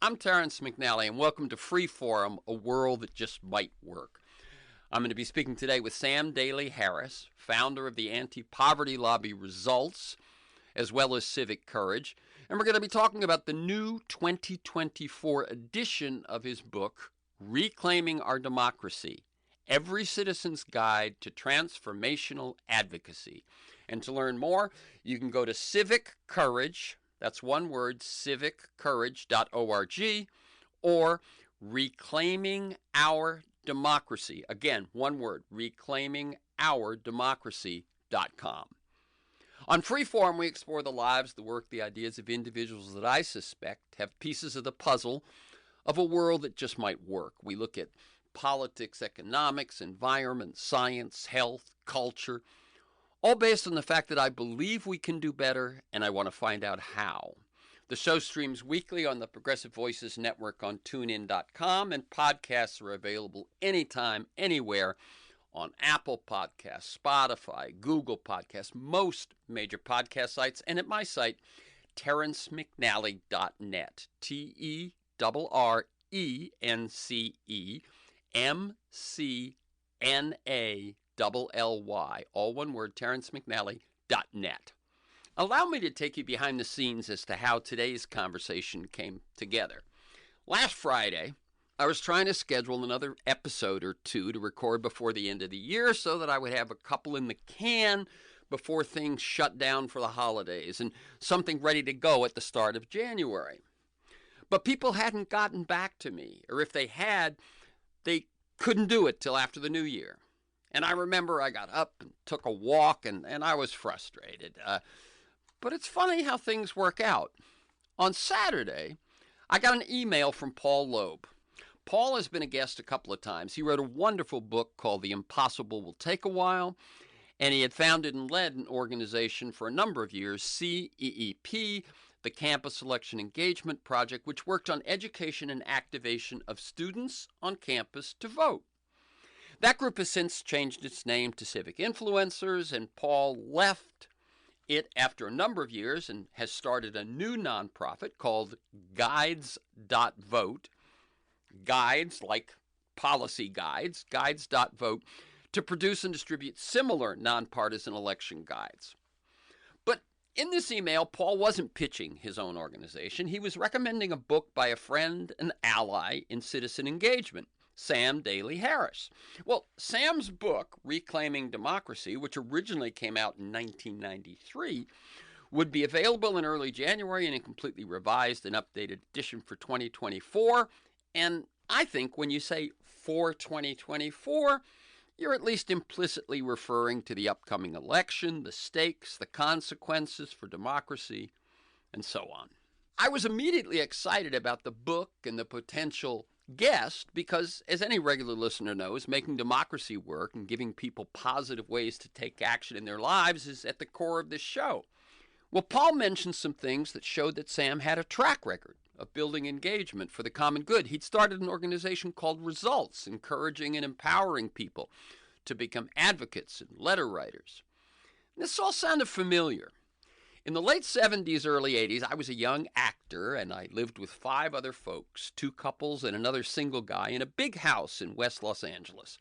I'm Terrence McNally, and welcome to Freeform, a world that just might work. I'm going to be speaking today with Sam DALEY-Harris, founder of the anti-poverty lobby Results, as well as Civic Courage, and we're going to be talking about the new 2024 edition of his book, Reclaiming Our Democracy, Every Citizen's Guide to Transformational Advocacy. And to learn more, you can go to Civic Courage, that's one word, civiccourage.org, or Reclaiming Our Democracy. Again, one word, reclaimingourdemocracy.com. On Freeform, we explore the lives, the work, the ideas of individuals that I suspect have pieces of the puzzle of a world that just might work. We look at politics, economics, environment, science, health, culture, all based on the fact that I believe we can do better, and I want to find out how. The show streams weekly on the Progressive Voices Network on TuneIn.com, and podcasts are available anytime, anywhere on Apple Podcasts, Spotify, Google Podcasts, most major podcast sites, and at my site, terrencemcnally.net, TERRENCEMCNALLY, all one word, terrencemcnally.net. Allow me to take you behind the scenes as to how today's conversation came together. Last Friday, I was trying to schedule another episode or two to record before the end of the year so that I would have a couple in the can before things shut down for the holidays and something ready to go at the start of January. But people hadn't gotten back to me, or if they had, they couldn't do it till after the new year. And I remember I got up and took a walk, and I was frustrated. But it's funny how things work out. On Saturday, I got an email from Paul Loeb. Paul has been a guest a couple of times. He wrote a wonderful book called The Impossible Will Take a While, and he had founded and led an organization for a number of years, CEEP, the Campus Election Engagement Project, which worked on education and activation of students on campus to vote. That group has since changed its name to Civic Influencers, and Paul left it after a number of years and has started a new nonprofit called Guides.vote. Guides, like policy guides, guides.vote, to produce and distribute similar nonpartisan election guides. But in this email, Paul wasn't pitching his own organization. He was recommending a book by a friend and ally in citizen engagement, Sam DALEY-Harris. Well, Sam's book, Reclaiming Democracy, which originally came out in 1993, would be available in early January in a completely revised and updated edition for 2024. And I think when you say for 2024, you're at least implicitly referring to the upcoming election, the stakes, the consequences for democracy, and so on. I was immediately excited about the book and the potential guest because, as any regular listener knows, making democracy work and giving people positive ways to take action in their lives is at the core of this show. Well, Paul mentioned some things that showed that Sam had a track record of building engagement for the common good. He'd started an organization called Results, encouraging and empowering people to become advocates and letter writers. This all sounded familiar. In the late 70s, early 80s, I was a young actor, and I lived with 5 other folks, 2 couples and another single guy, in a big house in West Los Angeles.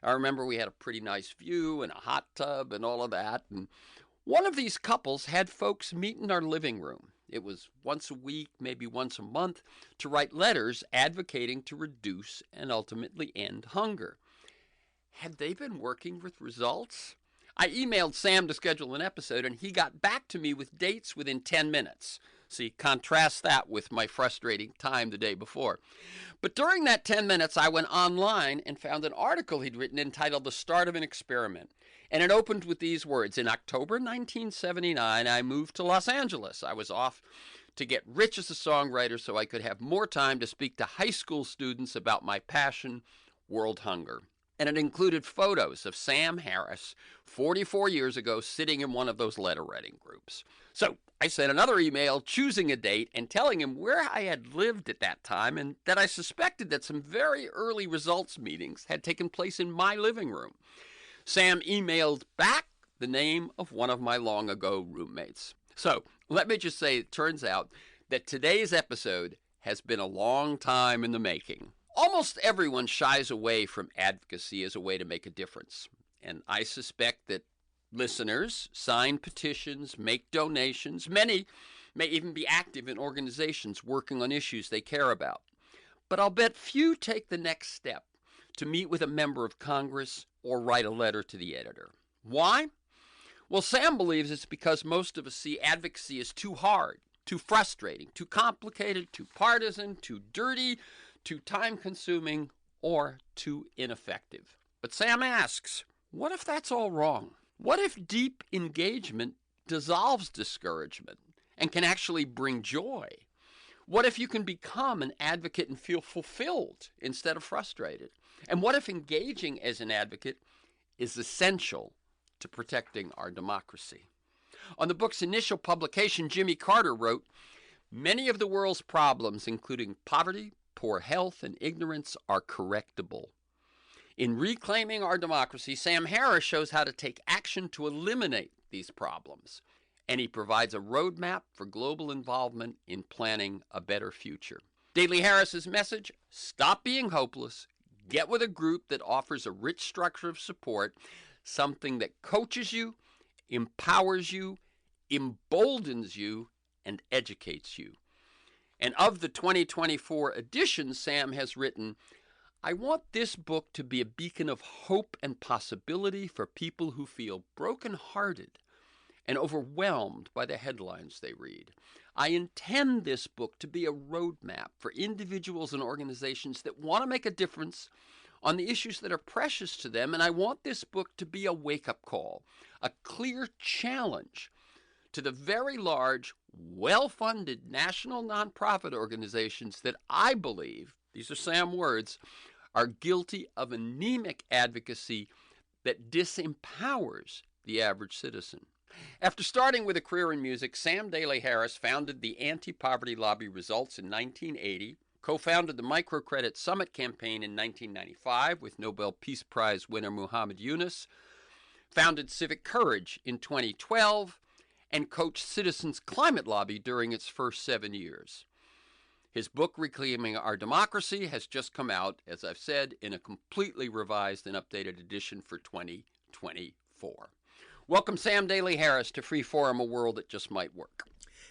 I remember we had a pretty nice view and a hot tub and all of that, and one of these couples had folks meet in our living room. It was once a week, maybe once a month, to write letters advocating to reduce and ultimately end hunger. Had they been working with Results? I emailed Sam to schedule an episode, and he got back to me with dates within 10 minutes. See, contrast that with my frustrating time the day before. But during that 10 minutes, I went online and found an article he'd written entitled The Start of an Experiment. And it opened with these words: in October 1979, I moved to Los Angeles. I was off to get rich as a songwriter so I could have more time to speak to high school students about my passion, world hunger. And it included photos of Sam Harris 44 years ago sitting in one of those letter writing groups. So I sent another email choosing a date and telling him where I had lived at that time and that I suspected that some very early Results meetings had taken place in my living room. Sam emailed back the name of one of my long ago roommates. So let me just say, it turns out that today's episode has been a long time in the making. Almost everyone shies away from advocacy as a way to make a difference. And I suspect that listeners sign petitions, make donations. Many may even be active in organizations working on issues they care about. But I'll bet few take the next step to meet with a member of Congress or write a letter to the editor. Why? Well, Sam believes it's because most of us see advocacy as too hard, too frustrating, too complicated, too partisan, too dirty, too time-consuming, or too ineffective. But Sam asks, what if that's all wrong? What if deep engagement dissolves discouragement and can actually bring joy? What if you can become an advocate and feel fulfilled instead of frustrated? And what if engaging as an advocate is essential to protecting our democracy? On the book's initial publication, Jimmy Carter wrote, "Many of the world's problems, including poverty, poor health, and ignorance, are correctable." In Reclaiming Our Democracy, Sam Harris shows how to take action to eliminate these problems, and he provides a roadmap for global involvement in planning a better future. Daley Harris's message: stop being hopeless, get with a group that offers a rich structure of support, something that coaches you, empowers you, emboldens you, and educates you. And of the 2024 edition, Sam has written, "I want this book to be a beacon of hope and possibility for people who feel brokenhearted and overwhelmed by the headlines they read. I intend this book to be a roadmap for individuals and organizations that want to make a difference on the issues that are precious to them, and I want this book to be a wake-up call, a clear challenge to the very large, well-funded national nonprofit organizations that I believe," these are Sam words, "are guilty of anemic advocacy that disempowers the average citizen." After starting with a career in music, Sam Daley-Harris founded the Anti-Poverty Lobby Results in 1980, co-founded the Microcredit Summit campaign in 1995 with Nobel Peace Prize winner Muhammad Yunus, founded Civic Courage in 2012, and coached Citizens Climate Lobby during its first 7 years. His book, Reclaiming Our Democracy, has just come out, as I've said, in a completely revised and updated edition for 2024. Welcome, Sam Daley-Harris, to Free Forum, a world that just might work.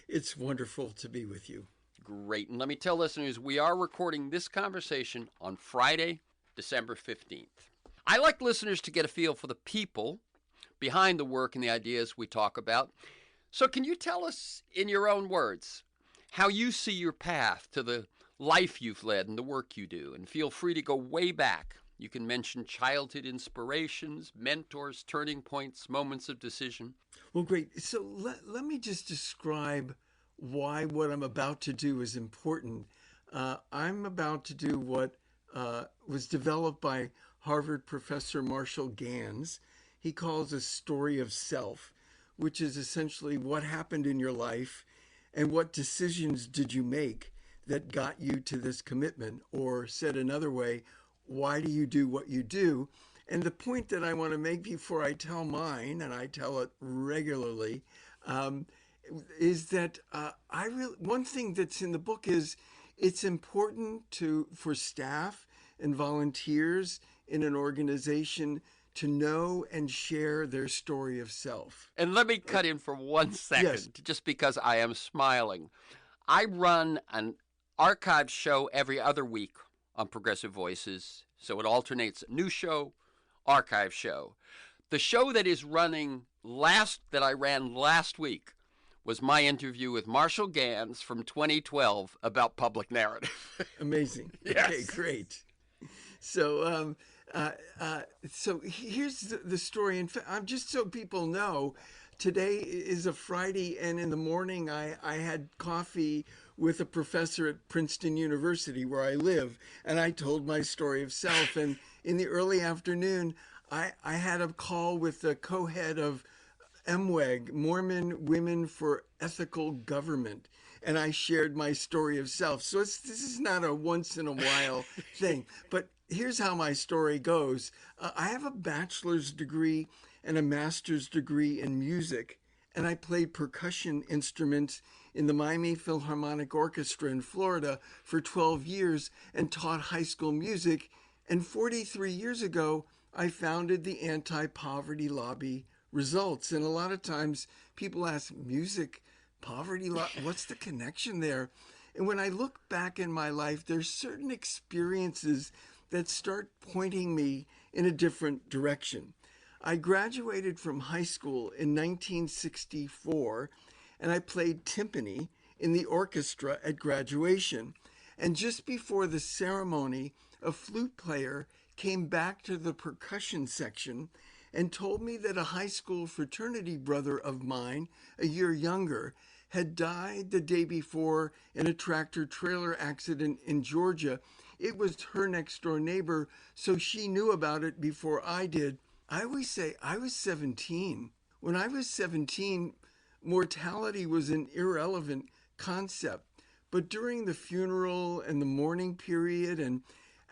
It's wonderful to be with you. Great. And let me tell listeners, we are recording this conversation on Friday, December 15th. I like listeners to get a feel for the people behind the work and the ideas we talk about. So can you tell us, in your own words, how you see your path to the life you've led and the work you do? And feel free to go way back. You can mention childhood inspirations, mentors, turning points, moments of decision. Well, great. So let me just describe why what I'm about to do is important. I'm about to do what was developed by Harvard professor Marshall Gans. He calls a story of self, which is essentially what happened in your life and what decisions did you make that got you to this commitment, or said another way, why do you do what you do? And the point that I want to make before I tell mine, and I tell it regularly, is that one thing that's in the book is it's important for staff and volunteers in an organization to know and share their story of self. And let me cut in for 1 second, Yes. just because I am smiling. I run an archive show every other week on Progressive Voices, so it alternates new show, archive show. The show that is running that I ran last week was my interview with Marshall Gans from 2012 about public narrative. Amazing. Yes. Okay, great. So, so here's the story. In fact, just so people know, today is a Friday, and in the morning I had coffee with a professor at Princeton University where I live, and I told my story of self. And in the early afternoon, I had a call with the co-head of MWEG, Mormon Women for Ethical Government, and I shared my story of self. So this is not a once in a while thing, but here's how my story goes. I have a bachelor's degree and a master's degree in music, and I played percussion instruments in the Miami Philharmonic Orchestra in Florida for 12 years and taught high school music. And 43 years ago, I founded the Anti-Poverty Lobby Results. And a lot of times people ask, music, poverty, what's the connection there? And when I look back in my life, there's certain experiences that start pointing me in a different direction. I graduated from high school in 1964, and I played timpani in the orchestra at graduation. And just before the ceremony, a flute player came back to the percussion section and told me that a high school fraternity brother of mine, a year younger, had died the day before in a tractor-trailer accident in Georgia. It was her next-door neighbor, so she knew about it before I did. I always say I was 17. When I was 17, mortality was an irrelevant concept. But during the funeral and the mourning period and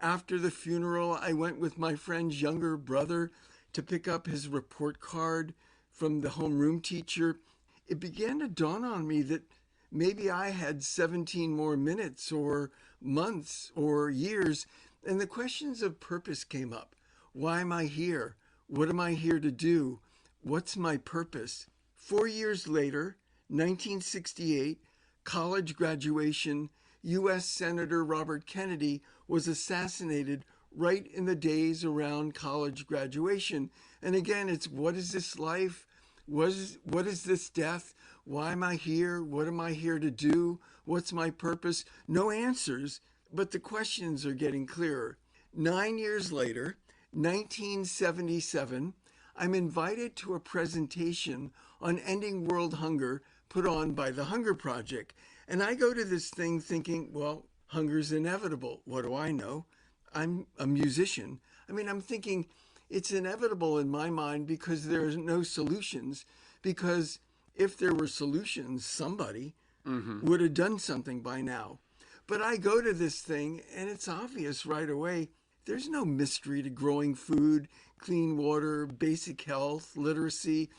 after the funeral, I went with my friend's younger brother to pick up his report card from the homeroom teacher. It began to dawn on me that maybe I had 17 more minutes or months or years, and the questions of purpose came up. Why am I here? What am I here to do? What's my purpose? 4 years later, 1968, college graduation, U.S. Senator Robert Kennedy was assassinated right in the days around college graduation. And again, it's what is this life? What is this death? Why am I here? What am I here to do? What's my purpose? No answers, but the questions are getting clearer. 9 years later, 1977, I'm invited to a presentation on ending world hunger put on by the Hunger Project. And I go to this thing thinking, well, hunger's inevitable. What do I know? I'm a musician. I'm thinking it's inevitable in my mind because there's no solutions. Because if there were solutions, somebody would have done something by now. But I go to this thing and it's obvious right away. There's no mystery to growing food, clean water, basic health, literacy.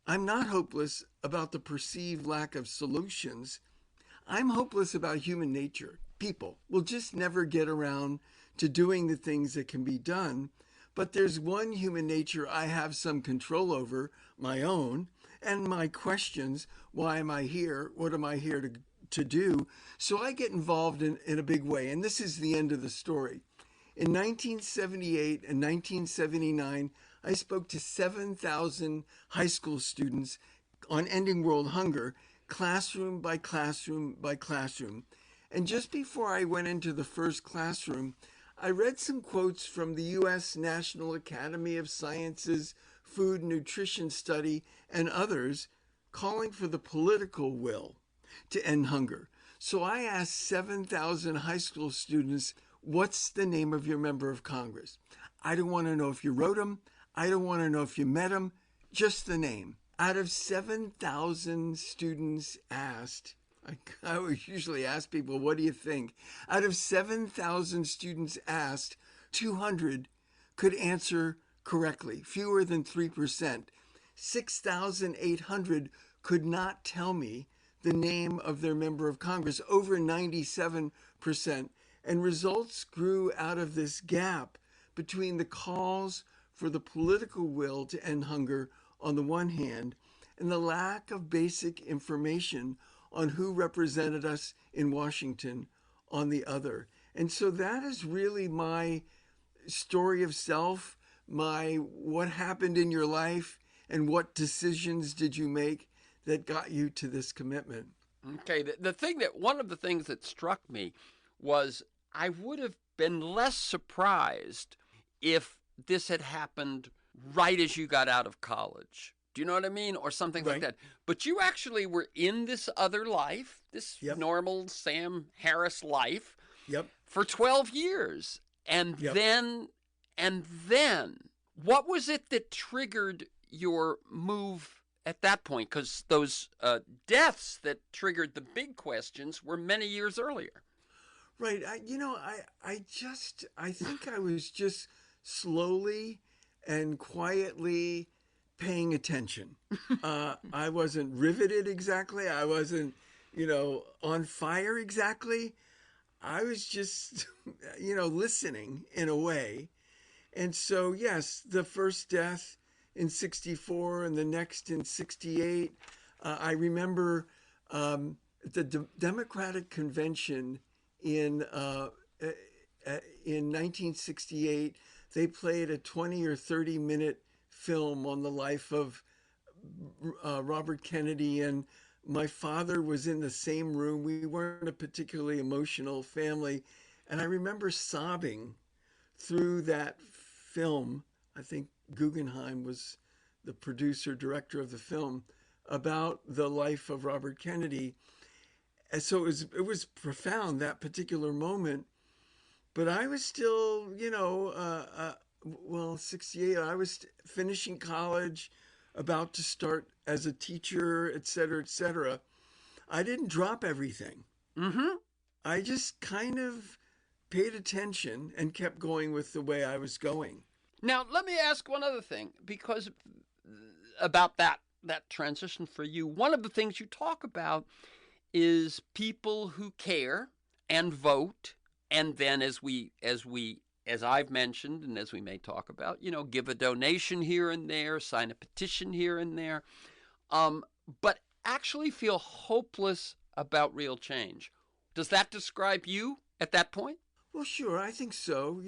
I'm not hopeless about the perceived lack of solutions. I'm hopeless about human nature. People will just never get around to doing the things that can be done. But there's one human nature I have some control over, my own, and my questions. Why am I here? What am I here to do? So I get involved in a big way. And this is the end of the story. In 1978 and 1979, I spoke to 7,000 high school students on ending world hunger, classroom by classroom by classroom. And just before I went into the first classroom, I read some quotes from the U.S. National Academy of Sciences, Food and Nutrition Study, and others calling for the political will to end hunger. So I asked 7,000 high school students, what's the name of your member of Congress? I don't want to know if you wrote him. I don't want to know if you met him. Just the name. Out of 7,000 students asked, I would usually ask people, what do you think? Out of 7,000 students asked, 200 could answer correctly, fewer than 3%. 6,800 could not tell me the name of their member of Congress, over 97%. And results grew out of this gap between the calls for the political will to end hunger on the one hand, and the lack of basic information on who represented us in Washington on the other. And so that is really my story of self, my what happened in your life, and what decisions did you make that got you to this commitment. Okay, one of the things that struck me was I would have been less surprised if this had happened right as you got out of college. Do you know what I mean? Or something like that. But you actually were in this other life, this normal Sam Harris life, for 12 years. And then, what was it that triggered your move at that point? Because those deaths that triggered the big questions were many years earlier. Right. I think I was just slowly and quietly paying attention. I wasn't riveted exactly. I wasn't, on fire exactly. I was just, listening in a way. And so, yes, the first death in 64 and the next in 68. I remember the Democratic Convention in, in 1968. They played a 20 or 30-minute film on the life of Robert Kennedy, and my father was in the same room. We weren't a particularly emotional family, and I remember sobbing through that film. I think Guggenheim was the producer, director of the film, about the life of Robert Kennedy. And so it was profound, that particular moment. But I was still, 68, I was finishing college, about to start as a teacher, et cetera, et cetera. I didn't drop everything. Mm-hmm. I just kind of paid attention and kept going with the way I was going. Now, let me ask one other thing, because about that transition for you. One of the things you talk about is people who care and vote, and then as I've mentioned, and as we may talk about, give a donation here and there, sign a petition here and there, but actually feel hopeless about real change. Does that describe you at that point? Well, sure, I think so.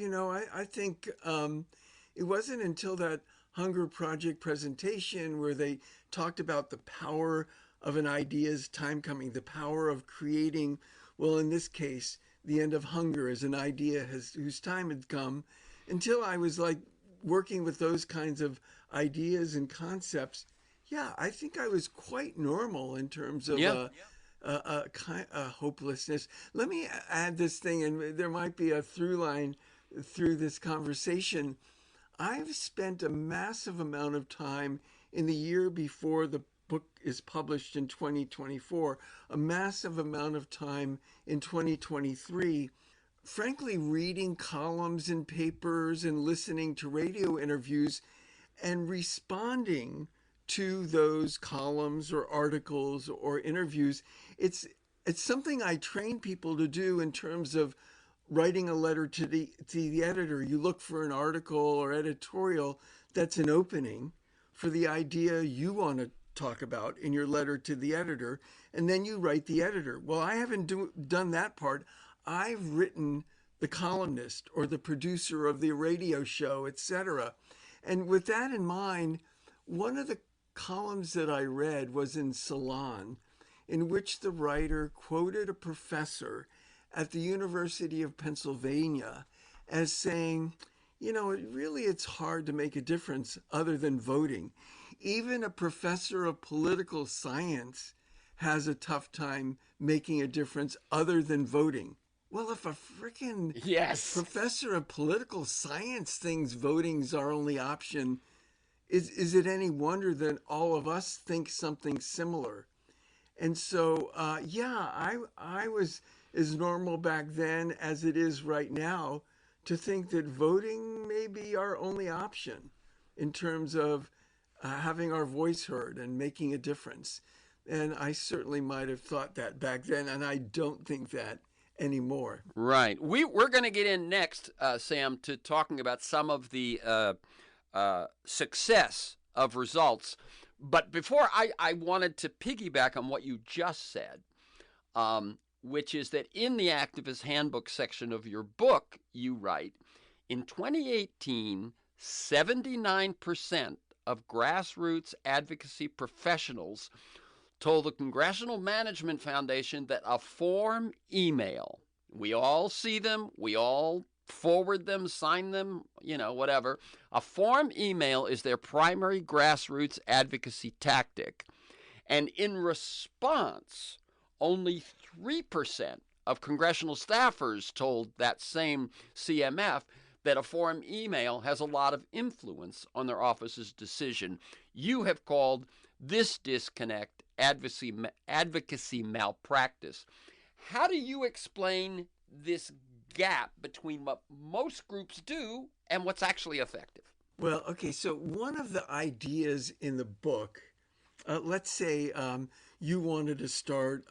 I think it wasn't until that Hunger Project presentation where they talked about the power of an idea's time coming, the power of creating, well, in this case, the end of hunger as an idea whose time had come, until I was like working with those kinds of ideas and concepts. Yeah, I think I was quite normal in terms of hopelessness. Let me add this thing, and there might be a through line through this conversation. I've spent a massive amount of time in the year before the book is published in 2024, a massive amount of time in 2023, frankly, reading columns and papers and listening to radio interviews and responding to those columns or articles or interviews. It's something I train people to do in terms of writing a letter to the editor. You look for an article or editorial that's an opening for the idea you want to talk about in your letter to the editor, and then you write the editor. Well, I haven't done that part. I've written the columnist or the producer of the radio show, etc. And with that in mind, one of the columns that I read was in Salon, in which the writer quoted a professor at the University of Pennsylvania as saying, it's hard to make a difference other than voting. Even a professor of political science has a tough time making a difference other than voting. Well, if a freaking professor of political science thinks voting's our only option, is it any wonder that all of us think something similar? And so, I was as normal back then as it is right now to think that voting may be our only option in terms of having our voice heard and making a difference. And I certainly might have thought that back then, and I don't think that anymore. Right. We're going to get in next, Sam, to talking about some of the success of results. But before, I wanted to piggyback on what you just said, which is that in the Activist Handbook section of your book, you write, in 2018, 79% of grassroots advocacy professionals told the Congressional Management Foundation that a form email, we all see them, we all forward them, sign them, whatever. A form email is their primary grassroots advocacy tactic. And in response, only 3% of congressional staffers told that same CMF that a form email has a lot of influence on their office's decision. You have called this disconnect advocacy malpractice. How do you explain this gap between what most groups do and what's actually effective? Well, okay, so one of the ideas in the book Let's say you wanted to start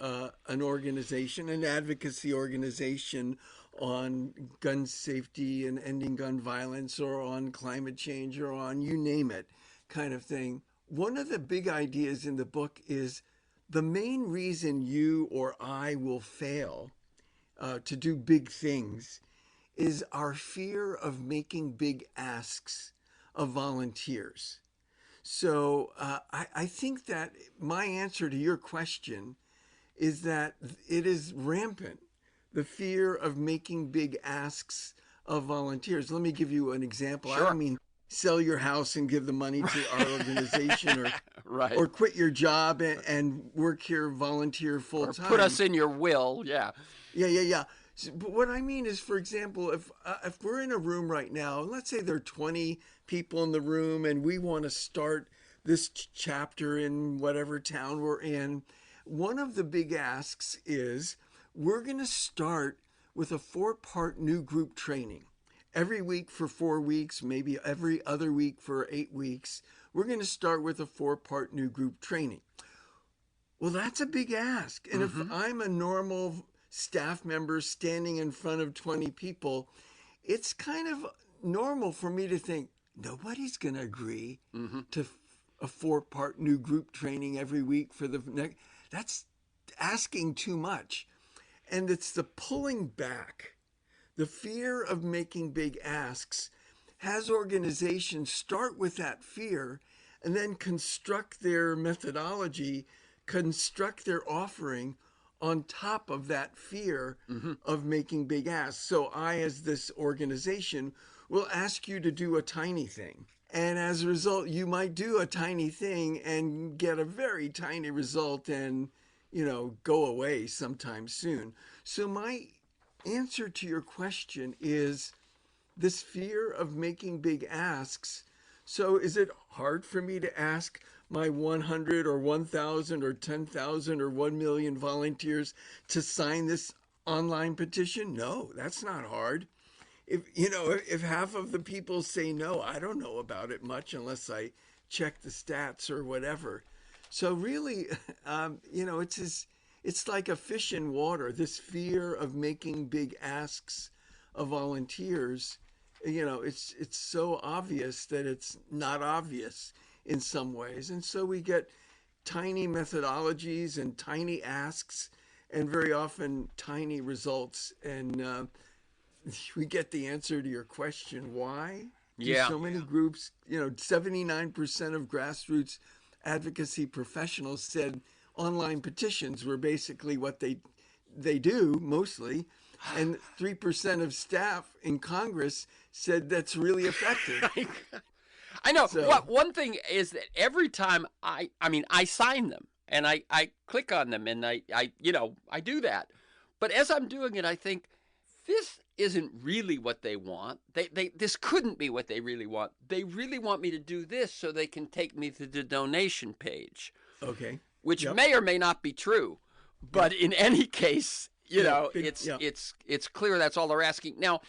an organization, an advocacy organization on gun safety and ending gun violence or on climate change or on you name it kind of thing. One of the big ideas in the book is the main reason you or I will fail to do big things is our fear of making big asks of volunteers. So I think that my answer to your question is that it is rampant, the fear of making big asks of volunteers. Let me give you an example. I Sure. don't mean sell your house and give the money to our organization Right. or quit your job and work here volunteer full Or time. put us in your will. Yeah. Yeah. But what I mean is, for example, if we're in a room right now, and let's say there are 20 people in the room, and we want to start this chapter in whatever town we're in, one of the big asks is we're going to start with a 4-part new group training. Every week for 4 weeks, maybe every other week for 8 weeks, we're going to start with a 4-part new group training. Well, that's a big ask. And if I'm a normal staff member standing in front of 20 people, it's kind of normal for me to think nobody's going to agree to a 4-part new group training every week for the next. That's asking too much. And it's the pulling back, the fear of making big asks has organizations start with that fear and then construct their methodology, construct their offering on top of that fear of making big asks. So I, as this organization, will ask you to do a tiny thing. And as a result, you might do a tiny thing and get a very tiny result and, go away sometime soon. So my answer to your question is this fear of making big asks. So is it hard for me to ask my 100 or 1,000 or 10,000 or 1 million volunteers to sign this online petition? No, that's not hard. If half of the people say no, I don't know about it much unless I check the stats or whatever. So really, it's like a fish in water. This fear of making big asks of volunteers, it's so obvious that it's not obvious in some ways. And so we get tiny methodologies and tiny asks and very often tiny results. And we get the answer to your question, why? Yeah. So many groups, 79% of grassroots advocacy professionals said online petitions were basically what they do mostly. And 3% of staff in Congress said that's really effective. I know. So- One thing is that every time I sign them and I click on them and I do that. But as I'm doing it, I think this isn't really what they want. This couldn't be what they really want. They really want me to do this so they can take me to the donation page. Okay. Which Yep. may or may not be true. But in any case, it's clear that's all they're asking. Now,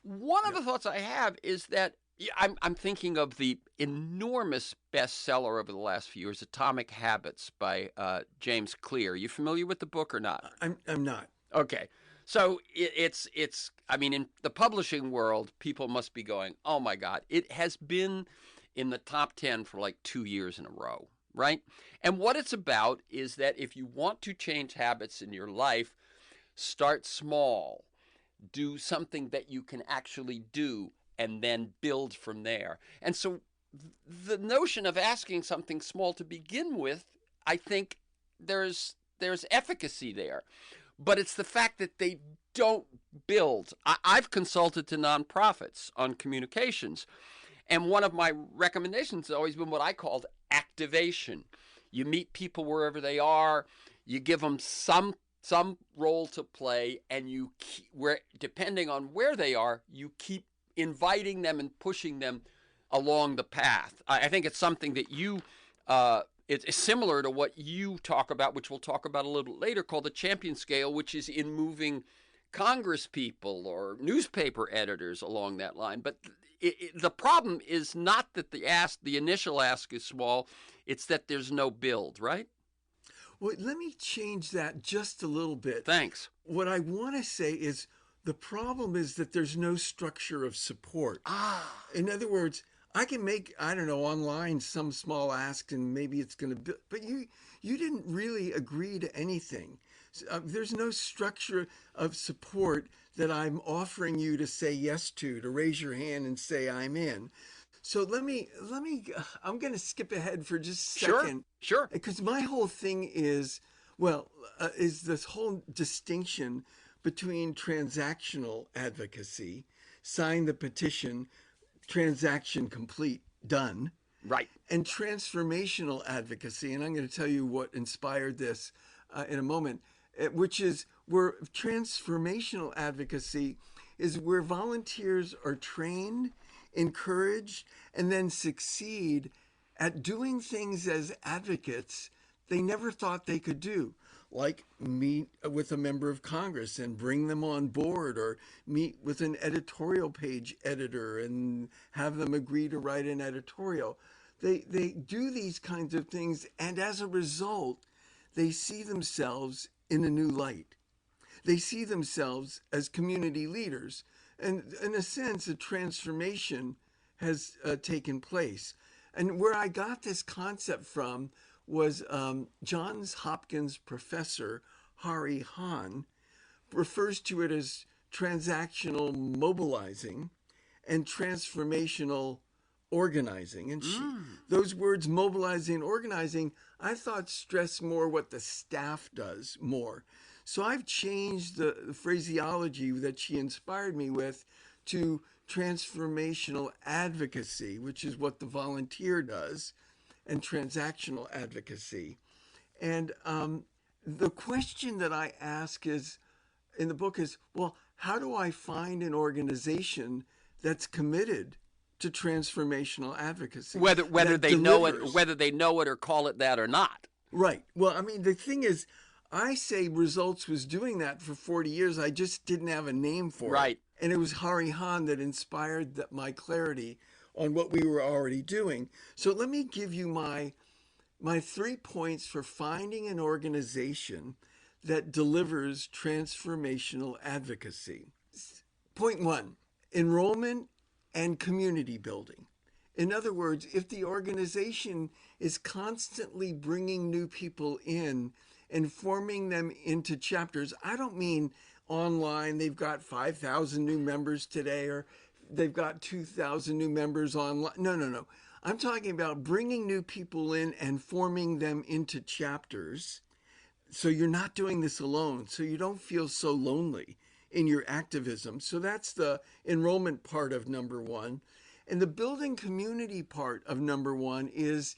one of the thoughts I have is that I'm thinking of the enormous bestseller over the last few years, Atomic Habits by James Clear. You familiar with the book or not? I'm not. Okay. So it's in the publishing world, people must be going, oh my God, it has been in the top 10 for like 2 years in a row, right? And what it's about is that if you want to change habits in your life, start small, do something that you can actually do, and then build from there. And so the notion of asking something small to begin with, I think there's efficacy there. But it's the fact that they don't build. I've consulted to nonprofits on communications. And one of my recommendations has always been what I called activation. You meet people wherever they are. You give them some role to play. And depending on where they are, you keep inviting them and pushing them along the path. I think it's something that it's similar to what you talk about, which we'll talk about a little bit later, called the champion scale, which is in moving Congress people or newspaper editors along that line. But the problem is not that the initial ask is small, it's that there's no build, right? Well, let me change that just a little bit. Thanks. What I want to say is the problem is that there's no structure of support. Ah, In other words, I can make, I don't know, online some small ask and maybe it's going to, but you didn't really agree to anything. There's no structure of support that I'm offering you to say yes to raise your hand and say I'm in. So I'm going to skip ahead for just a sure, second. sure. Because my whole thing is, is this whole distinction between transactional advocacy, sign the petition, transaction complete, done, Right. and transformational advocacy. And I'm going to tell you what inspired this in a moment, which is where transformational advocacy is where volunteers are trained, encouraged, and then succeed at doing things as advocates they never thought they could do, like meet with a member of Congress and bring them on board, or meet with an editorial page editor and have them agree to write an editorial. They do these kinds of things, and as a result, they see themselves in a new light. They see themselves as community leaders. And in a sense, a transformation has taken place. And where I got this concept from was Johns Hopkins professor Hari Hahn refers to it as transactional mobilizing and transformational organizing. And those words, mobilizing and organizing, I thought stress more what the staff does more. So I've changed the phraseology that she inspired me with to transformational advocacy, which is what the volunteer does, and transactional advocacy. And the question that I ask is in the book is, well, how do I find an organization that's committed to transformational advocacy? Whether they know it, whether they know it or call it that or not. Right. Well, I mean, the thing is, I say Results was doing that for 40 years. I just didn't have a name for it. Right. And it was Hari Hahn that inspired my clarity on what we were already doing. So let me give you my 3 points for finding an organization that delivers transformational advocacy. Point 1, enrollment and community building. In other words, if the organization is constantly bringing new people in and forming them into chapters, I don't mean online, they've got 5,000 new members today, or they've got 2,000 new members online. No. I'm talking about bringing new people in and forming them into chapters. So you're not doing this alone. So you don't feel so lonely in your activism. So that's the enrollment part of number 1. And the building community part of number 1 is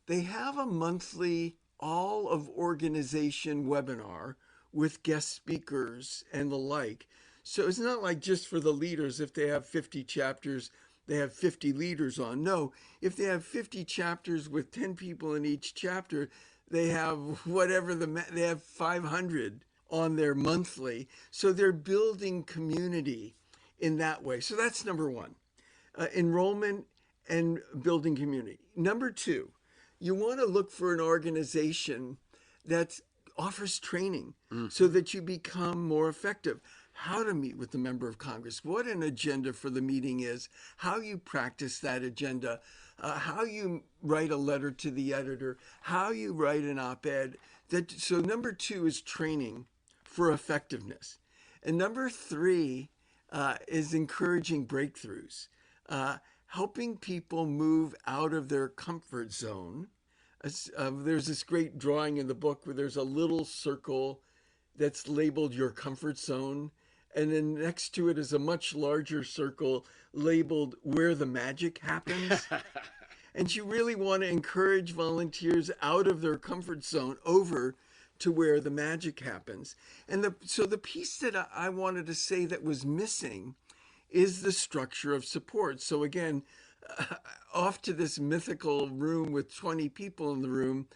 they have a monthly all of organization webinar with guest speakers and the like. So it's not like just for the leaders. If they have 50 chapters, they have 50 leaders on. No, if they have 50 chapters with 10 people in each chapter, they have they have 500 on their monthly. So they're building community in that way. So that's number 1, enrollment and building community. Number 2, you want to look for an organization that offers training so that you become more effective. How to meet with the member of Congress, what an agenda for the meeting is, how you practice that agenda, how you write a letter to the editor, how you write an op-ed. So number 2 is training for effectiveness. And number 3 is encouraging breakthroughs, helping people move out of their comfort zone. There's this great drawing in the book where there's a little circle that's labeled your comfort zone. And then next to it is a much larger circle labeled where the magic happens. And you really want to encourage volunteers out of their comfort zone over to where the magic happens. And so the piece that I wanted to say that was missing is the structure of support. So again, off to this mythical room with 20 people in the room,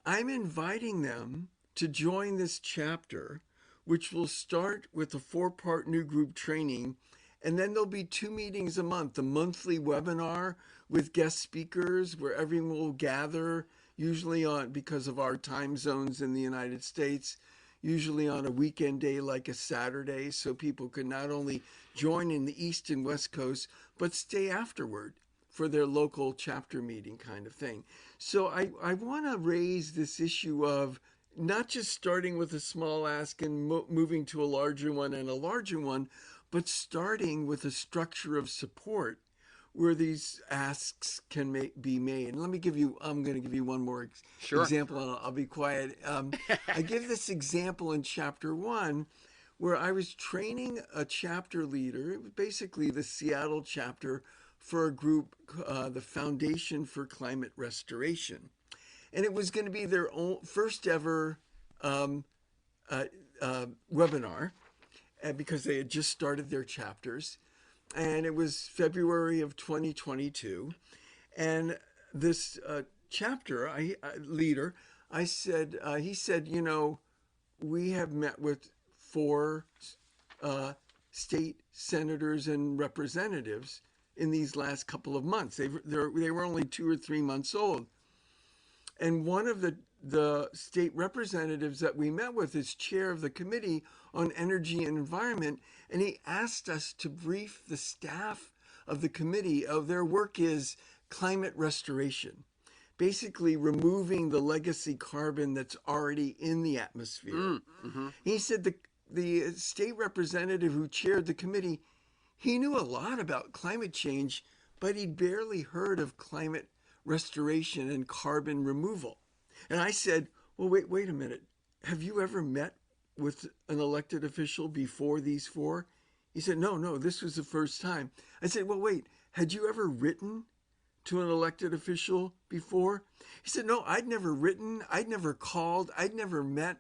I'm inviting them to join this chapter which will start with a 4-part new group training. And then there'll be 2 meetings a month, a monthly webinar with guest speakers where everyone will gather, usually on, because of our time zones in the United States, usually on a weekend day like a Saturday, so people can not only join in the East and West Coast, but stay afterward for their local chapter meeting kind of thing. So I want to raise this issue of not just starting with a small ask and moving to a larger one and a larger one, but starting with a structure of support where these asks can be made. And I'm going to give you one more Sure. example, and I'll be quiet. I give this example in chapter 1 where I was training a chapter leader, it was basically the Seattle chapter for a group, the Foundation for Climate Restoration. And it was going to be their own first ever webinar, because they had just started their chapters. And it was February of 2022. And this chapter leader, he said, we have met with 4 state senators and representatives in these last couple of months. They were only 2 or 3 months old. And one of the state representatives that we met with is chair of the Committee on Energy and Environment, and he asked us to brief the staff of the committee of their work is climate restoration, basically removing the legacy carbon that's already in the atmosphere. Mm-hmm. He said the state representative who chaired the committee, he knew a lot about climate change, but he'd barely heard of climate restoration and carbon removal. And I said, well, wait a minute. Have you ever met with an elected official before these 4? He said, no, this was the first time. I said, well, wait, had you ever written to an elected official before? He said, no, I'd never written, I'd never called, I'd never met.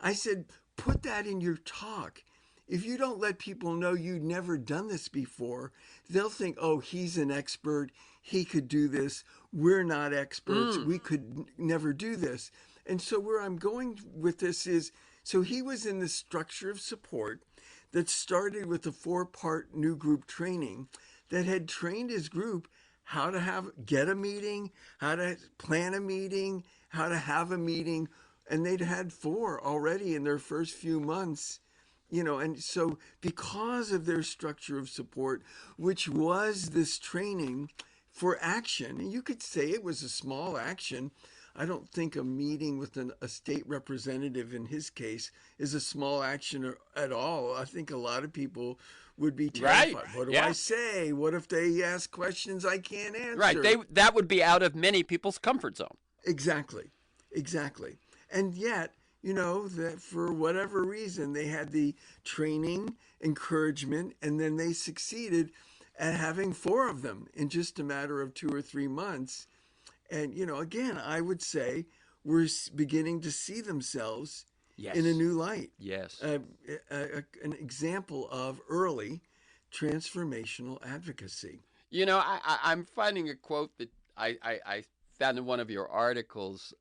I said, put that in your talk. If you don't let people know you've never done this before, they'll think, oh, he's an expert. He could do this. We're not experts. We could never do this. And so where I'm going with this is, so he was in the structure of support that started with a 4-part new group training that had trained his group how to get a meeting, how to plan a meeting, how to have a meeting. And they'd had 4 already in their first few months. And so because of their structure of support, which was this training for action, and you could say it was a small action. I don't think a meeting with a state representative in his case is a small action at all. I think a lot of people would be terrified. Right. What do I say? What if they ask questions I can't answer? Right. That would be out of many people's comfort zone. Exactly. And yet, that for whatever reason, they had the training, encouragement, and then they succeeded at having 4 of them in just a matter of 2 or 3 months. And, again, I would say we're beginning to see themselves in a new light. Yes. An example of early transformational advocacy. I'm finding a quote that I found in one of your articles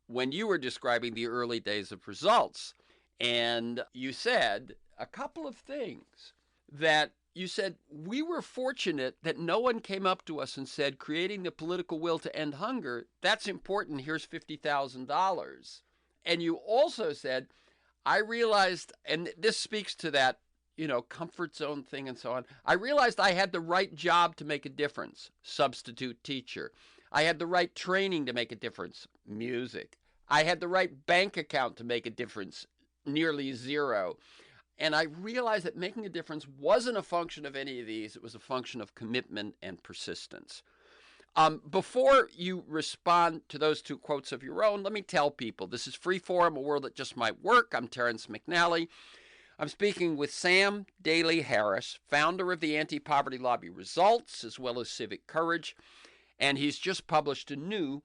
when you were describing the early days of results. And you said a couple of things that you said, we were fortunate that no one came up to us and said, creating the political will to end hunger, that's important. Here's $50,000. And you also said, I realized, and this speaks to that, comfort zone thing and so on. I realized I had the right job to make a difference, substitute teacher. I had the right training to make a difference, music. I had the right bank account to make a difference, nearly zero. And I realized that making a difference wasn't a function of any of these. It was a function of commitment and persistence. Before you respond to those 2 quotes of your own, let me tell people, this is Freeform, a world that just might work. I'm Terrence McNally. I'm speaking with Sam DALEY-Harris, founder of the Anti-Poverty Lobby Results, as well as Civic Courage. And he's just published a new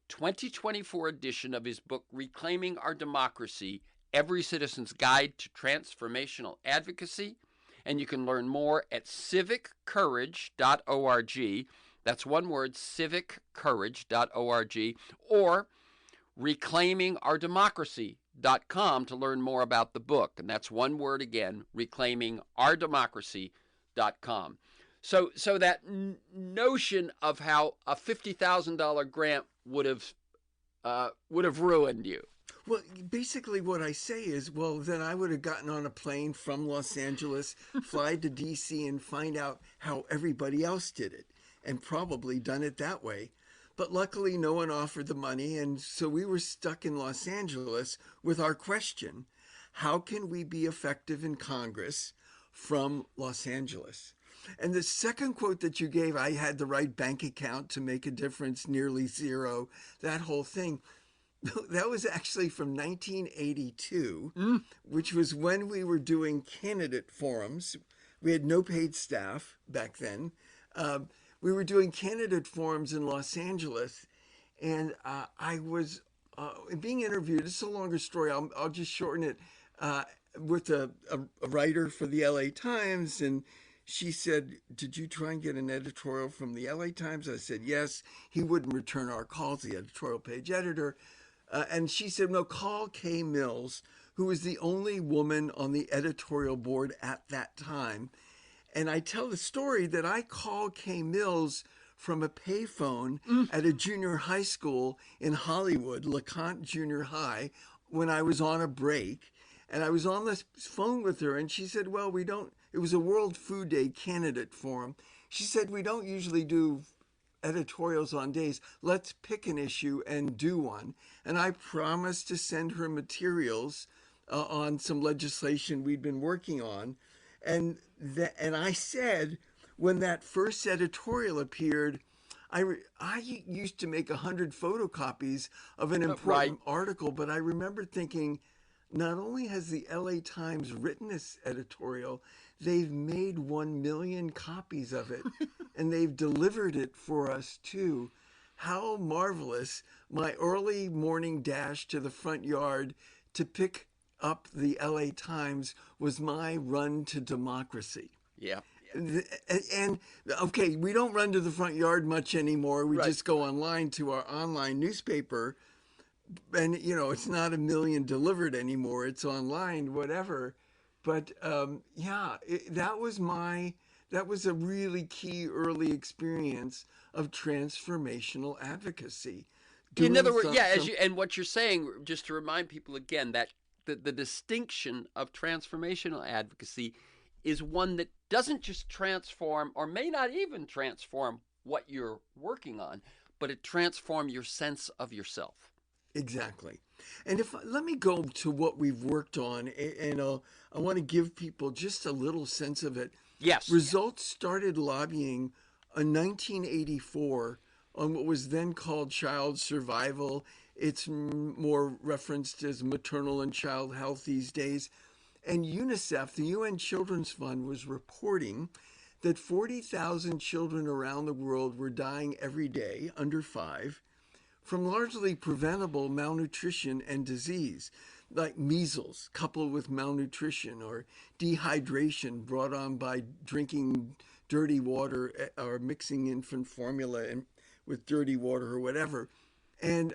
2024 edition of his book, Reclaiming Our Democracy, Every Citizen's Guide to Transformational Advocacy. And you can learn more at civiccourage.org. That's one word, civiccourage.org, or reclaimingourdemocracy.org. reclaimingourdemocracy.com to learn more about the book. And that's one word again, reclaimingourdemocracy.com. So that notion of how a $50,000 grant would have ruined you. Well, basically what I say is, well, then I would have gotten on a plane from Los Angeles, fly to D.C. and find out how everybody else did it, and probably done it that way. But luckily, no one offered the money, and so we were stuck in Los Angeles with our question, how can we be effective in Congress from Los Angeles? And the second quote that you gave, I had the right bank account to make a difference, nearly zero, that whole thing. That was actually from 1982, which was when we were doing candidate forums. We had no paid staff back then. We were doing candidate forums in Los Angeles, and I was being interviewed. It's a longer story. I'll just shorten it with a writer for the LA Times, and she said, "Did you try and get an editorial from the LA Times?" I said, "Yes." He wouldn't return our calls, the editorial page editor. And she said, "No, call Kay Mills, who was the only woman on the editorial board at that time." And I tell the story that I called Kay Mills from a payphone at a junior high school in Hollywood, LeConte Junior High, when I was on a break. And I was on the phone with her, and she said, "Well, we don't," it was a World Food Day candidate forum. She said, "We don't usually do editorials on days. Let's pick an issue and do one." And I promised to send her materials on some legislation we'd been working on. And I said, when that first editorial appeared, I used to make 100 photocopies of an important article, but I remember thinking, not only has the LA Times written this editorial, they've made 1 million copies of it, and they've delivered it for us too. How marvelous. My early morning dash to the front yard to pick up the LA Times was my run to democracy. Yeah. And okay, we don't run to the front yard much anymore. We just go online to our online newspaper. And, you know, it's not 1 million delivered anymore. It's online, whatever. But that was a really key early experience of transformational advocacy. In other words, and what you're saying, just to remind people again, that the distinction of transformational advocacy is one that doesn't just transform, or may not even transform, what you're working on, but it transforms your sense of yourself. Exactly. And let me go to what we've worked on, and I want to give people just a little sense of it. Yes. Results started lobbying in 1984 on what was then called child survival. It's more referenced as maternal and child health these days. And UNICEF, the UN Children's Fund, was reporting that 40,000 children around the world were dying every day, under 5, from largely preventable malnutrition and disease, like measles coupled with malnutrition, or dehydration brought on by drinking dirty water or mixing infant formula with dirty water or whatever. And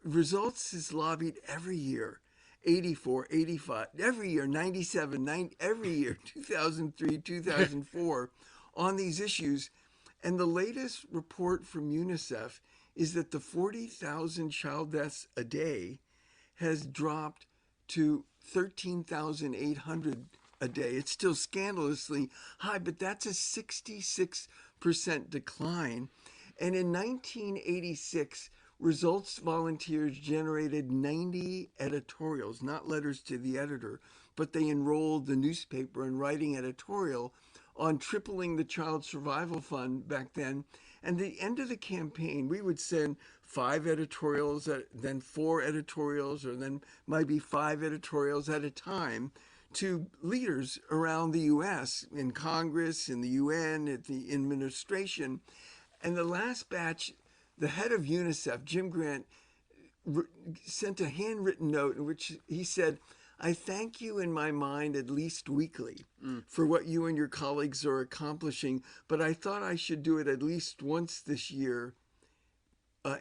Results is lobbied every year, 84, 85, every year, 97, every year, 2003, 2004, on these issues. And the latest report from UNICEF is that the 40,000 child deaths a day has dropped to 13,800 a day. It's still scandalously high, but that's a 66% decline. And in 1986, Results volunteers generated 90 editorials, not letters to the editor, but they enrolled the newspaper in writing editorial on tripling the Child Survival Fund back then. And at the end of the campaign, we would send 5 editorials, then 4 editorials, or then maybe 5 editorials at a time to leaders around the U.S., in Congress, in the UN, at the administration. And the last batch, the head of UNICEF, Jim Grant, sent a handwritten note in which he said, "I thank you in my mind at least weekly for what you and your colleagues are accomplishing, but I thought I should do it at least once this year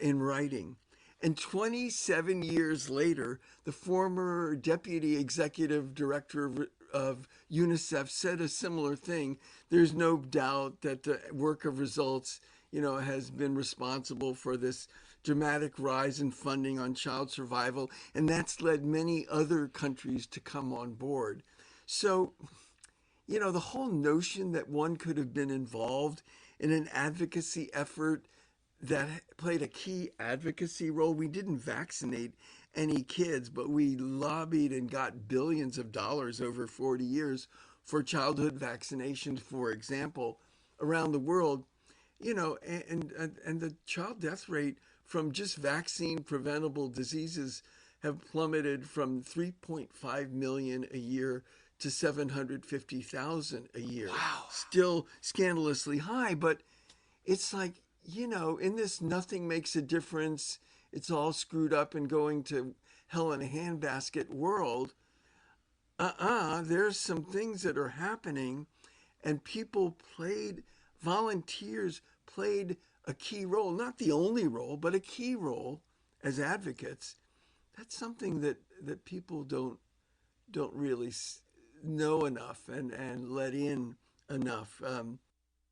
in writing." And 27 years later, the former deputy executive director of UNICEF said a similar thing. There's no doubt that the work of results, has been responsible for this dramatic rise in funding on child survival, and that's led many other countries to come on board. So, the whole notion that one could have been involved in an advocacy effort that played a key advocacy role. We didn't vaccinate any kids, but we lobbied and got billions of dollars over 40 years for childhood vaccinations, for example, around the world. And the child death rate from just vaccine preventable diseases have plummeted from 3.5 million a year to 750,000 a year. Wow. Still scandalously high, but it's like, in this nothing makes a difference, it's all screwed up and going to hell in a handbasket world. There's some things that are happening, and volunteers played a key role, not the only role, but a key role as advocates. That's something that people don't really know enough and let in enough.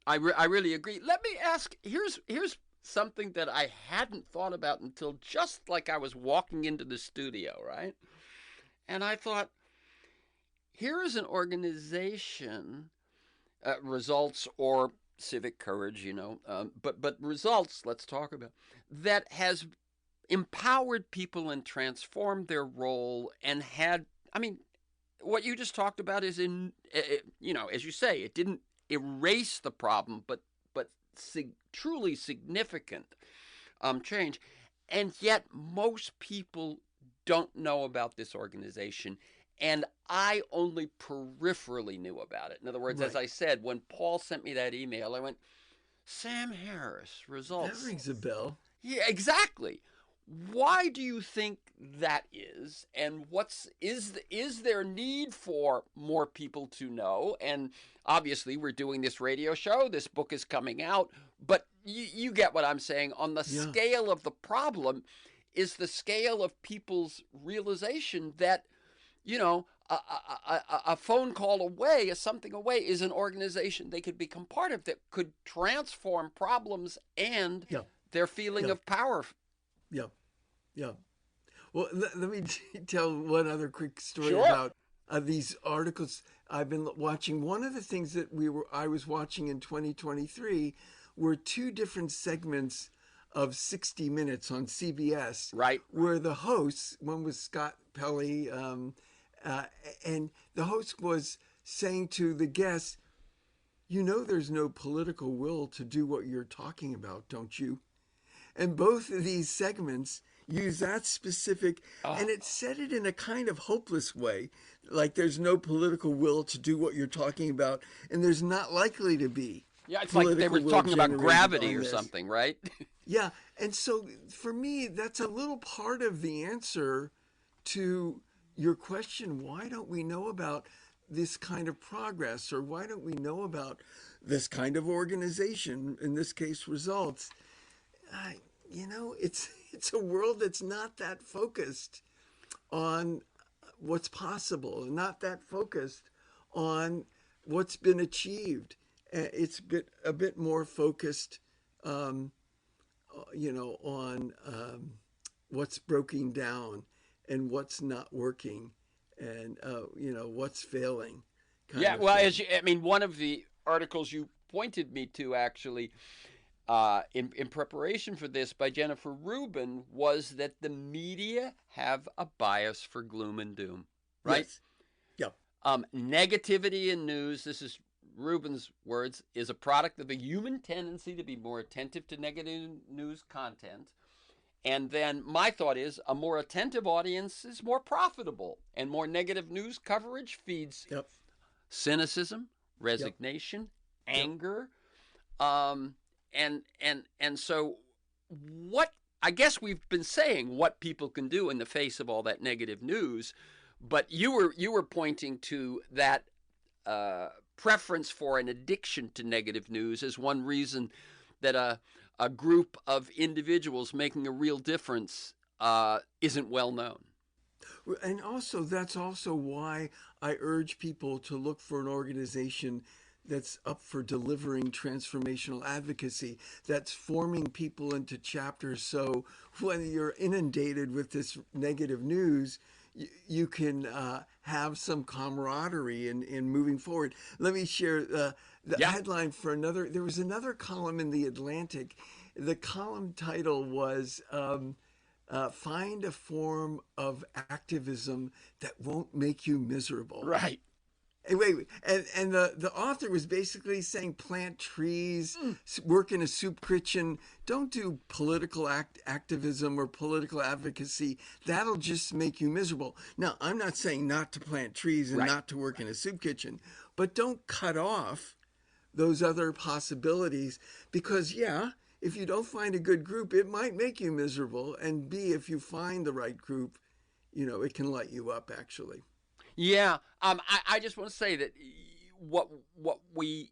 I really agree. Let me ask, here's something that I hadn't thought about until just like I was walking into the studio, right? And I thought, here is an organization, Results or Civic Courage, but Results, let's talk about, that has empowered people and transformed their role and had, what you just talked about is as you say, it didn't erase the problem, but truly significant change. And yet most people don't know about this organization, and I only peripherally knew about it. In other words, Right. As I said, when Paul sent me that email, I went, Sam Harris, Results. That rings a bell. Yeah, exactly. Why do you think that is? And is there need for more people to know? And obviously we're doing this radio show, this book is coming out, but you get what I'm saying. On the scale of the problem is the scale of people's realization that, a phone call away, something away, is an organization they could become part of that could transform problems and their feeling of power. Yeah. Well, let me tell one other quick story Sure. about these articles I've been watching. One of the things that I was watching in 2023 were two different segments of 60 Minutes on CBS. Right. Where the hosts, one was Scott Pelley, and the host was saying to the guests, there's no political will to do what you're talking about, don't you? And both of these segments use that specific, and it said it in a kind of hopeless way, like there's no political will to do what you're talking about, and there's not likely to be. Yeah, it's like they were talking about gravity or something, right? Yeah, and so for me, that's a little part of the answer to your question, why don't we know about this kind of progress, or why don't we know about this kind of organization, in this case, Results? It's a world that's not that focused on what's possible, and not that focused on what's been achieved. It's a bit more focused, on what's broken down and what's not working, and what's failing. Yeah, well, one of the articles you pointed me to actually, in preparation for this, by Jennifer Rubin, was that the media have a bias for gloom and doom, right? Yes. Negativity in news, this is Rubin's words, is a product of a human tendency to be more attentive to negative news content. And then my thought is a more attentive audience is more profitable, and more negative news coverage feeds cynicism, resignation, anger. And so what, I guess we've been saying what people can do in the face of all that negative news, but you were pointing to that preference for an addiction to negative news as one reason that a group of individuals making a real difference isn't well known. And also, that's also why I urge people to look for an organization that's up for delivering transformational advocacy, that's forming people into chapters. So when you're inundated with this negative news, you can have some camaraderie in moving forward. Let me share the Yeah. headline for another. There was another column in the Atlantic. The column title was Find a Form of Activism That Won't Make You Miserable. Right. And and the author was basically saying plant trees, work in a soup kitchen, don't do political activism or political advocacy. That'll just make you miserable. Now, I'm not saying not to plant trees and Right. not to work in a soup kitchen, but don't cut off those other possibilities because, yeah, if you don't find a good group, it might make you miserable. And B, if you find the right group, it can light you up, actually. Yeah, I just want to say that what we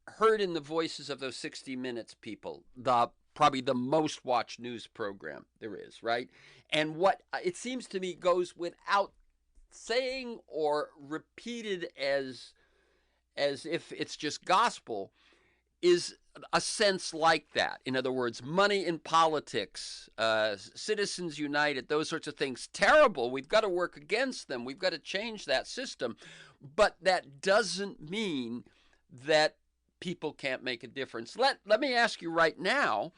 heard in the voices of those 60 Minutes people, probably the most watched news program there is, right? And what it seems to me goes without saying or repeated as if it's just gospel, is a sense like that. In other words, money in politics, Citizens United, those sorts of things, terrible. We've got to work against them. We've got to change that system. But that doesn't mean that people can't make a difference. Let me ask you right now,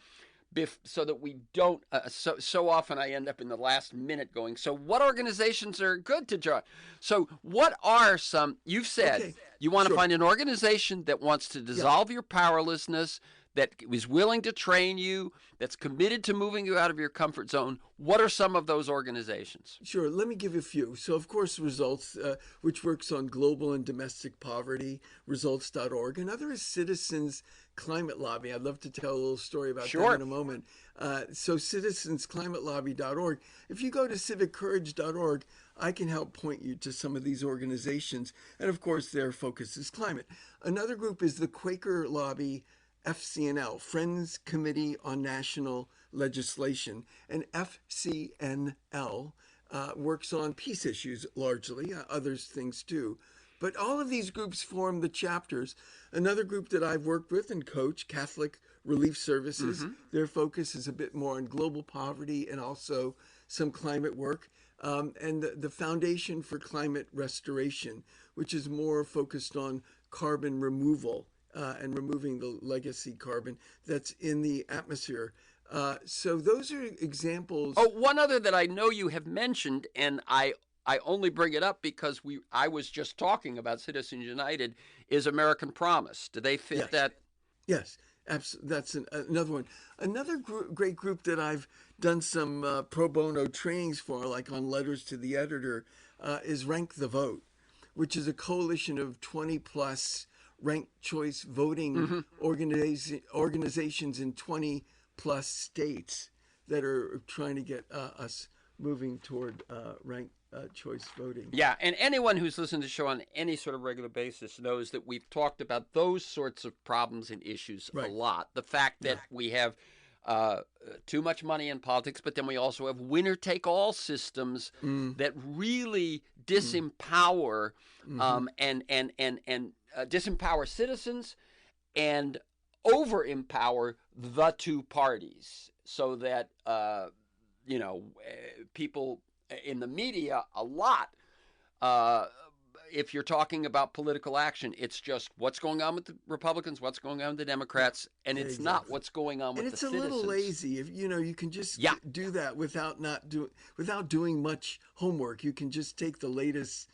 so that we don't, so often I end up in the last minute going, so what organizations are good to join? So what are some, you've said, you want to find an organization that wants to dissolve your powerlessness, that is willing to train you, that's committed to moving you out of your comfort zone. What are some of those organizations? Sure. Let me give you a few. So, of course, Results, which works on global and domestic poverty, results.org. Another is Citizens Climate Lobby. I'd love to tell a little story about that in a moment. So citizensclimatelobby.org. If you go to civiccourage.org, I can help point you to some of these organizations. And, of course, their focus is climate. Another group is the Quaker Lobby, FCNL, Friends Committee on National Legislation, and FCNL works on peace issues largely, other things too. But all of these groups form the chapters. Another group that I've worked with and coach, Catholic Relief Services, their focus is a bit more on global poverty and also some climate work. And the Foundation for Climate Restoration, which is more focused on carbon removal and removing the legacy carbon that's in the atmosphere. So those are examples. Oh, one other that I know you have mentioned, and I only bring it up because I was just talking about Citizens United, is American Promise. Do they fit that? Yes, that's another one. Another great group that I've done some pro bono trainings for, like on letters to the editor, is Rank the Vote, which is a coalition of 20 plus ranked choice voting organizations in 20 plus states that are trying to get us moving toward ranked choice voting. Yeah, and anyone who's listened to the show on any sort of regular basis knows that we've talked about those sorts of problems and issues a lot. The fact that we have too much money in politics, but then we also have winner-take-all systems that really disempower and disempower citizens and over-empower the two parties, so that people in the media a lot. If you're talking about political action, it's just what's going on with the Republicans, what's going on with the Democrats, and it's not what's going on with the citizens. And it's a little lazy. If you can just do that without doing much homework. You can just take the latest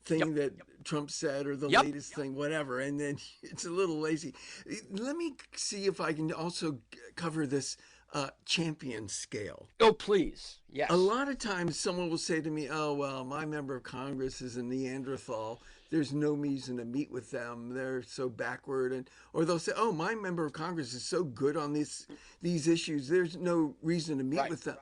thing that Trump said or the latest thing, whatever, and then it's a little lazy. Let me see if I can also cover this champion scale. Oh, please. Yes. A lot of times someone will say to me, oh, well, my member of Congress is a Neanderthal. There's no reason to meet with them. They're so backward. Or they'll say, oh, my member of Congress is so good on these issues. There's no reason to meet with them.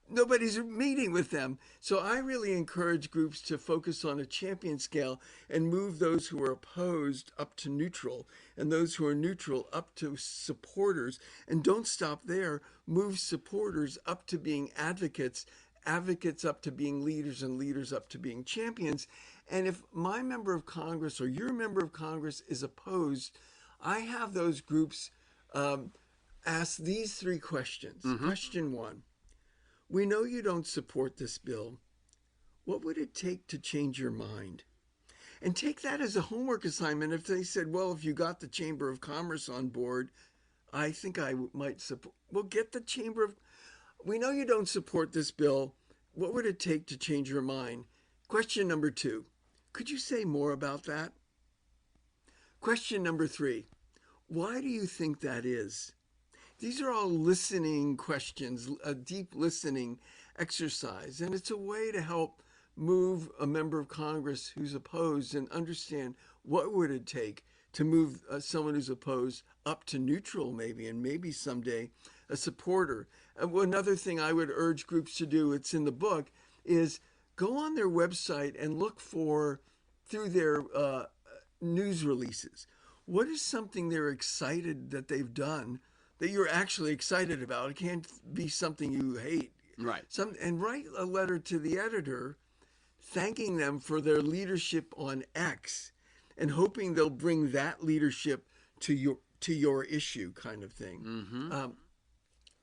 nobody's meeting with them. So I really encourage groups to focus on a champion scale and move those who are opposed up to neutral and those who are neutral up to supporters. And don't stop there. Move supporters up to being advocates, advocates up to being leaders, and leaders up to being champions. And if my member of Congress or your member of Congress is opposed, I have those groups ask these three questions. Question one: we know you don't support this bill. What would it take to change your mind? And take that as a homework assignment. If they said, well, if you got the Chamber of Commerce on board, I think I might support. Well, get the Chamber of... We know you don't support this bill. What would it take to change your mind? Question number two: could you say more about that? Question number three: why do you think that is? These are all listening questions, a deep listening exercise, and it's a way to help move a member of Congress who's opposed and understand what would it take to move someone who's opposed up to neutral maybe, and maybe someday a supporter. Another thing I would urge groups to do, it's in the book, is go on their website and look for, through their news releases, what is something they're excited that they've done that you're actually excited about. It can't be something you hate. Right. And write a letter to the editor thanking them for their leadership on X and hoping they'll bring that leadership to your issue, kind of thing.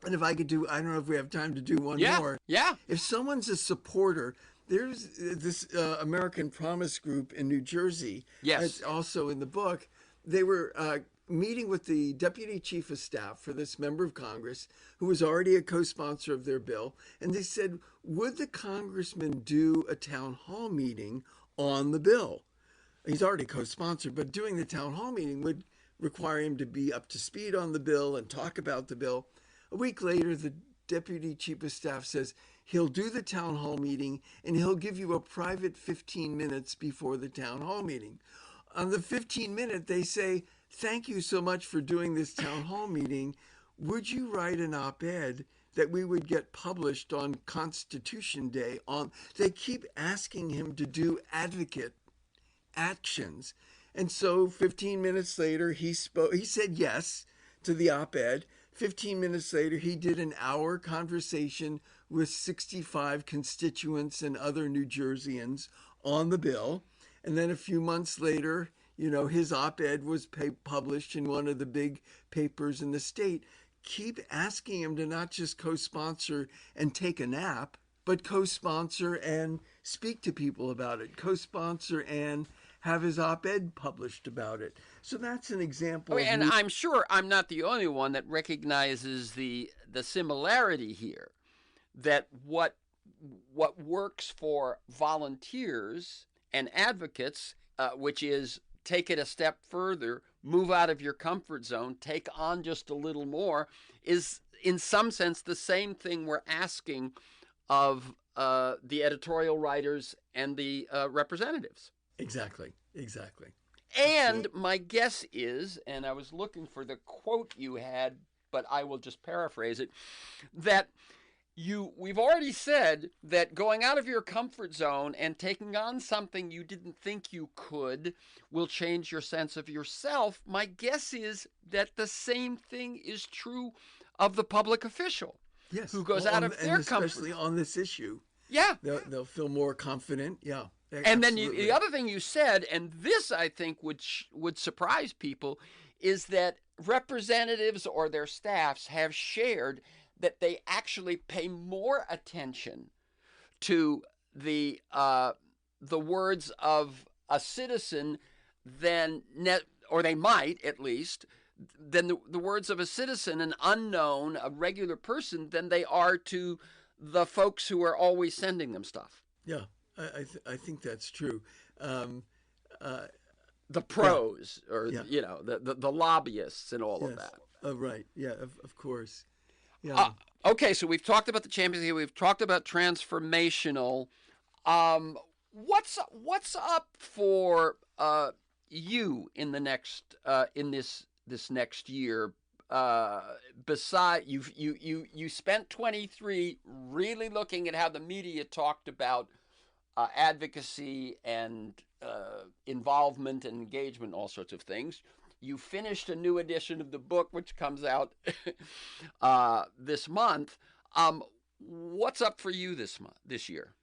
And if I could do, I don't know if we have time to do one more. Yeah. If someone's a supporter, there's this American Promise group in New Jersey. Yes. It's also in the book. They were meeting with the deputy chief of staff for this member of Congress who was already a co-sponsor of their bill. And they said, would the congressman do a town hall meeting on the bill? He's already co-sponsored, but doing the town hall meeting would require him to be up to speed on the bill and talk about the bill. A week later, the deputy chief of staff says he'll do the town hall meeting and he'll give you a private 15 minutes before the town hall meeting. On the 15-minute, they say, thank you so much for doing this town hall meeting. Would you write an op-ed that we would get published on Constitution Day? They keep asking him to do advocate actions. And so 15 minutes later, he said yes to the op-ed. 15 minutes later, he did an hour conversation with 65 constituents and other New Jerseyans on the bill. And then a few months later, his op-ed was published in one of the big papers in the state. Keep asking him to not just co-sponsor and take a nap, but co-sponsor and speak to people about it. Co-sponsor and have his op-ed published about it. So that's an example. And I'm sure I'm not the only one that recognizes the similarity here, that what works for volunteers and advocates, which is take it a step further, move out of your comfort zone, take on just a little more, is in some sense the same thing we're asking of the editorial writers and the representatives. Exactly. And my guess is, and I was looking for the quote you had, but I will just paraphrase it, that we've already said that going out of your comfort zone and taking on something you didn't think you could will change your sense of yourself. My guess is that the same thing is true of the public official. Yes. Who goes out of their comfort. Especially on this issue. Yeah. They'll feel more confident. Yeah. And then the other thing you said, and this I think would surprise people, is that representatives or their staffs have shared that they actually pay more attention to the words of a citizen or they might at least, than the words of a citizen, an unknown, a regular person, than they are to the folks who are always sending them stuff. Yeah, I think that's true. The pros, or the lobbyists and all of that. Right. Yeah. Of course. Yeah. Okay, so we've talked about the champions here. We've talked about transformational. What's up for you in the next this next year beside you spent 23 really looking at how the media talked about advocacy and involvement and engagement, all sorts of things. You finished a new edition of the book, which comes out this month. What's up for you this year?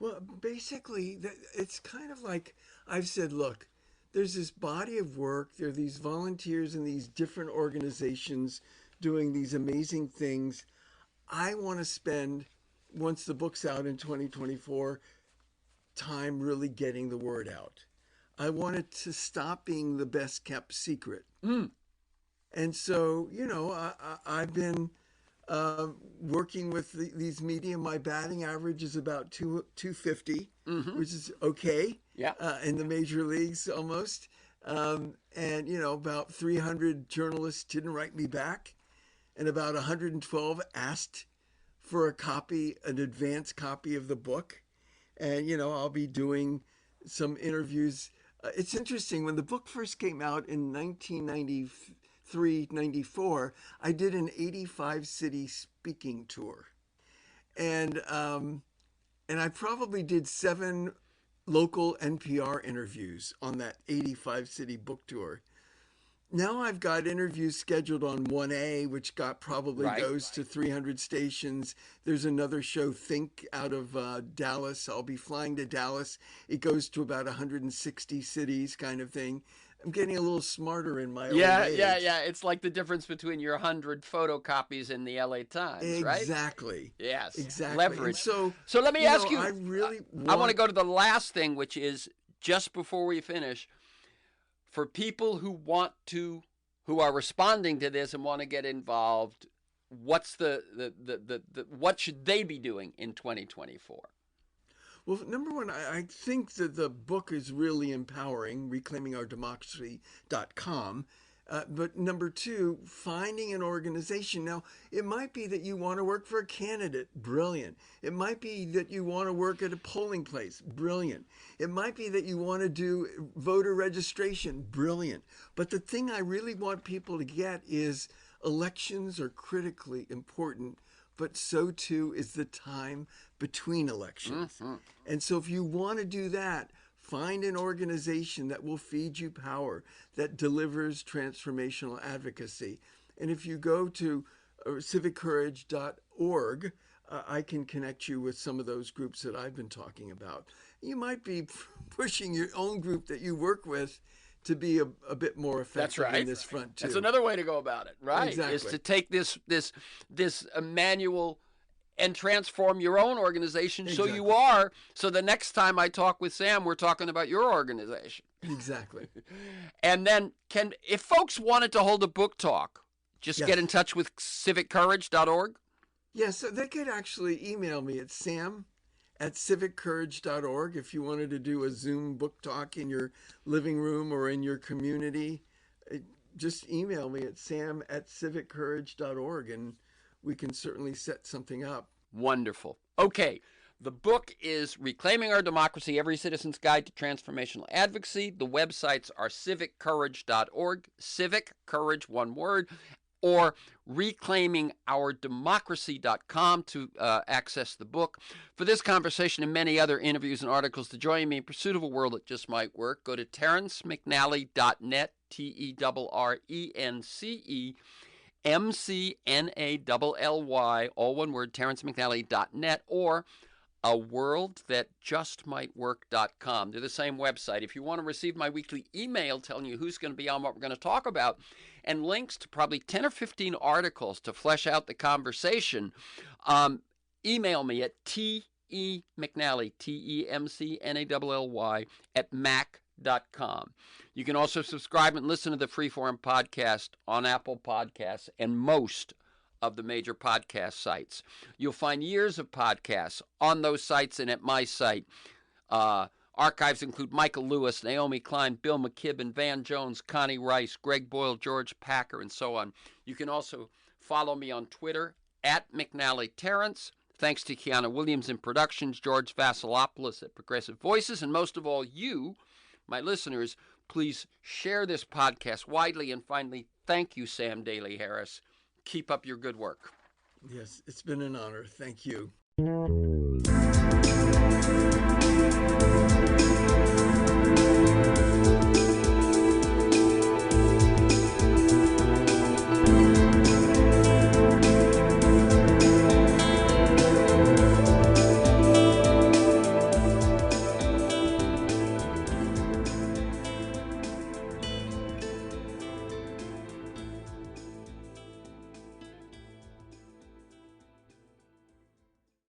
Well, basically, it's kind of like I've said, look, there's this body of work. There are these volunteers in these different organizations doing these amazing things. I want to spend, once the book's out in 2024, time really getting the word out. I want it to stop being the best kept secret. And so, I've been working with these media. My batting average is about 250, which is okay. Yeah. In the major leagues almost. And, about 300 journalists didn't write me back. And about 112 asked for an advance copy of the book. And, I'll be doing some interviews. It's interesting. When the book first came out in 1993, 94, I did an 85-city speaking tour. And I probably did 7 local NPR interviews on that 85-city book tour. Now I've got interviews scheduled on 1A, which goes to 300 stations. There's another show, Think, out of Dallas. I'll be flying to Dallas. It goes to about 160 cities, kind of thing. I'm getting a little smarter in my old age. Yeah. It's like the difference between your 100 photocopies in the LA Times, right? Exactly. Yes. Exactly. Leverage. So let me ask you. I want to go to the last thing, which is just before we finish. For people who are responding to this and want to get involved, what's what should they be doing in 2024? Well, number one, I think that the book is really empowering, reclaimingourdemocracy.com. But number two, finding an organization. Now, it might be that you want to work for a candidate. Brilliant. It might be that you want to work at a polling place. Brilliant. It might be that you want to do voter registration. Brilliant. But the thing I really want people to get is elections are critically important, but so too is the time between elections. And so if you want to do that, find an organization that will feed you power, that delivers transformational advocacy. And if you go to civiccourage.org, I can connect you with some of those groups that I've been talking about. You might be pushing your own group that you work with to be a bit more effective in this front too. That's another way to go about it, right? Exactly. Is to take this manual and transform your own organization. Exactly. So the next time I talk with Sam, we're talking about your organization. Exactly. And then if folks wanted to hold a book talk, just get in touch with civiccourage.org? Yes, so they could actually email me at sam@civiccourage.org if you wanted to do a Zoom book talk in your living room or in your community. Just email me at sam@civiccourage.org and we can certainly set something up. Wonderful. Okay. The book is Reclaiming Our Democracy, Every Citizen's Guide to Transformational Advocacy. The websites are civiccourage.org, Civic Courage, one word, or reclaimingourdemocracy.com to access the book. For this conversation and many other interviews and articles, to join me in pursuit of a world that just might work, go to terrencemcnally.net, TERRENCE. MCNALLY, all one word, terrencemcnally.net, or aworldthatjustmightwork.com. They're the same website. If you want to receive my weekly email telling you who's going to be on, what we're going to talk about, and links to probably 10 or 15 articles to flesh out the conversation, email me at TEMcNally, TEMCNALLY, @mac.com. You can also subscribe and listen to the Freeform podcast on Apple Podcasts and most of the major podcast sites. You'll find years of podcasts on those sites and at my site. Archives include Michael Lewis, Naomi Klein, Bill McKibben, Van Jones, Connie Rice, Greg Boyle, George Packer, and so on. You can also follow me on Twitter @McNallyTerrence. Thanks to Kiana Williams in Productions, George Vasilopoulos at Progressive Voices, and most of all, you, my listeners, please share this podcast widely. And finally, Thank you, Sam Daly-Harris. Keep up your good work. Yes, it's been an honor. Thank you.